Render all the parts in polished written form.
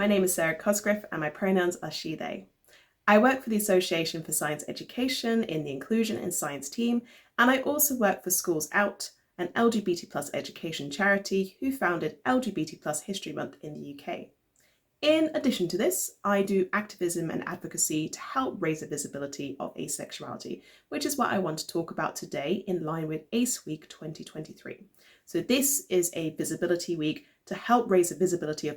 My name is Sarah Cosgriff and my pronouns are she, they. I work for the Association for Science Education in the Inclusion in Science team, and I also work for Schools Out, an LGBT plus education charity who founded LGBT plus History Month in the UK. In addition to this, I do activism and advocacy to help raise the visibility of asexuality, which is what I want to talk about today in line with ACE Week 2023. So this is a visibility week to help raise the visibility of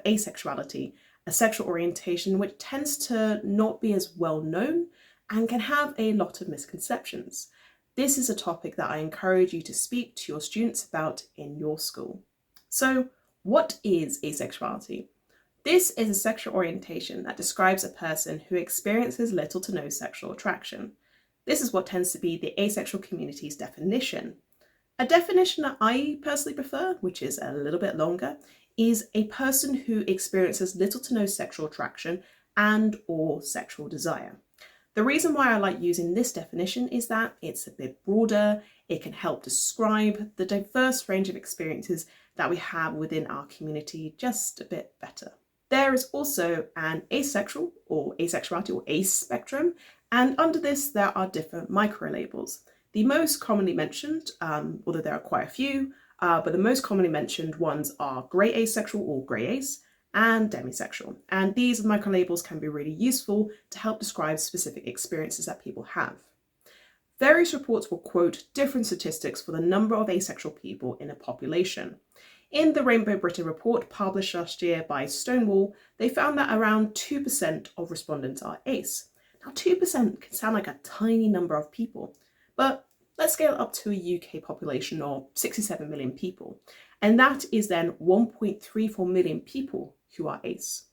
asexuality, a sexual orientation which tends to not be as well known and can have a lot of misconceptions. This is a topic that I encourage you to speak to your students about in your school. So, what is asexuality? This is a sexual orientation that describes a person who experiences little to no sexual attraction. This is what tends to be the asexual community's definition. A definition that I personally prefer, which is a little bit longer, is a person who experiences little to no sexual attraction and or sexual desire. The reason why I like using this definition is that it's a bit broader, it can help describe the diverse range of experiences that we have within our community just a bit better. There is also an asexual or asexuality or ace spectrum, and under this there are different micro-labels. The most commonly mentioned, although there are quite a few, but the most commonly mentioned ones are grey asexual or grey ace and demisexual. And these micro-labels can be really useful to help describe specific experiences that people have. Various reports will quote different statistics for the number of asexual people in a population. In the Rainbow Britain report published last year by Stonewall, they found that around 2% of respondents are ace. Now 2% can sound like a tiny number of people, but let's scale it up to a UK population of 67 million people, and that is then 1.34 million people who are ace.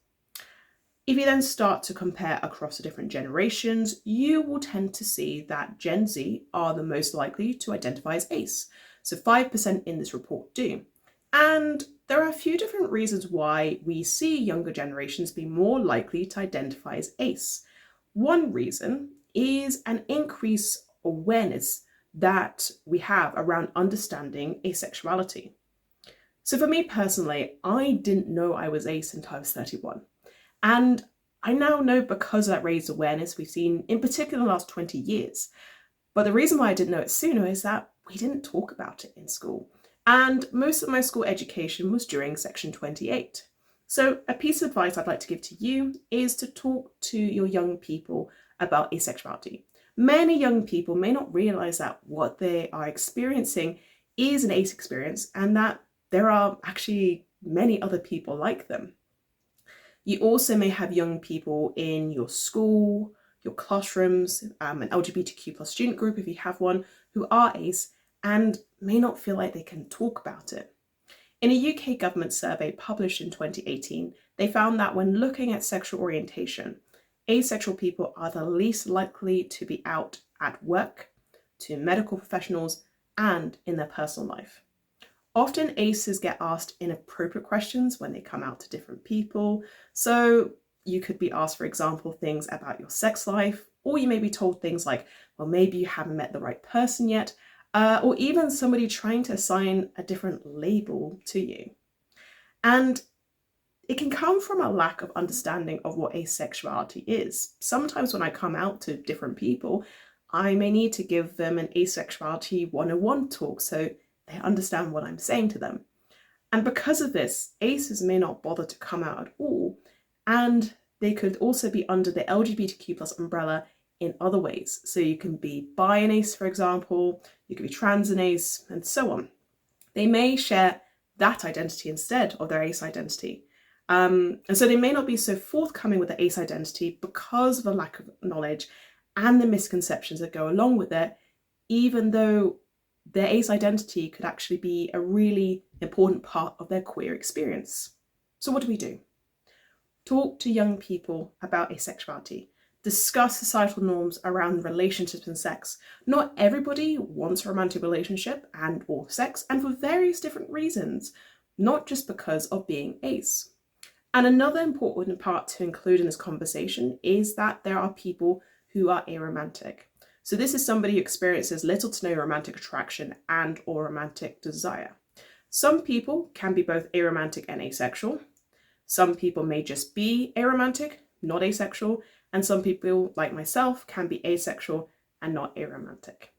If you then start to compare across the different generations, you will tend to see that Gen Z are the most likely to identify as ace. So 5% in this report do. And there are a few different reasons why we see younger generations be more likely to identify as ace. One reason is an increased awareness that we have around understanding asexuality. So for me personally, I didn't know I was ace until I was 31. And I now know because of that raised awareness we've seen in particular in the last 20 years. But the reason why I didn't know it sooner is that we didn't talk about it in school. And most of my school education was during Section 28. So a piece of advice I'd like to give to you is to talk to your young people about asexuality. Many young people may not realise that what they are experiencing is an ace experience and that there are actually many other people like them. You also may have young people in your school, your classrooms, an LGBTQ plus student group if you have one, who are ace and may not feel like they can talk about it. In a UK government survey published in 2018, they found that when looking at sexual orientation, asexual people are the least likely to be out at work, to medical professionals, and in their personal life. Often aces get asked inappropriate questions when they come out to different people. So you could be asked, for example, things about your sex life, or you may be told things like, well, maybe you haven't met the right person yet, or even somebody trying to assign a different label to you. And it can come from a lack of understanding of what asexuality is. Sometimes when I come out to different people, I may need to give them an asexuality 101 talk so they understand what I'm saying to them. And because of this, aces may not bother to come out at all, and they could also be under the LGBTQ plus umbrella in other ways. So you can be bi an ace, for example, you could be trans an ace, and so on. They may share that identity instead of their ace identity. And so they may not be so forthcoming with the ace identity because of a lack of knowledge and the misconceptions that go along with it, even though their ace identity could actually be a really important part of their queer experience. So what do? Talk to young people about asexuality. Discuss societal norms around relationships and sex. Not everybody wants a romantic relationship and or sex, and for various different reasons, not just because of being ace. And another important part to include in this conversation is that there are people who are aromantic. So this is somebody who experiences little to no romantic attraction and or romantic desire. Some people can be both aromantic and asexual. Some people may just be aromantic, not asexual, and some people, like myself, can be asexual and not aromantic.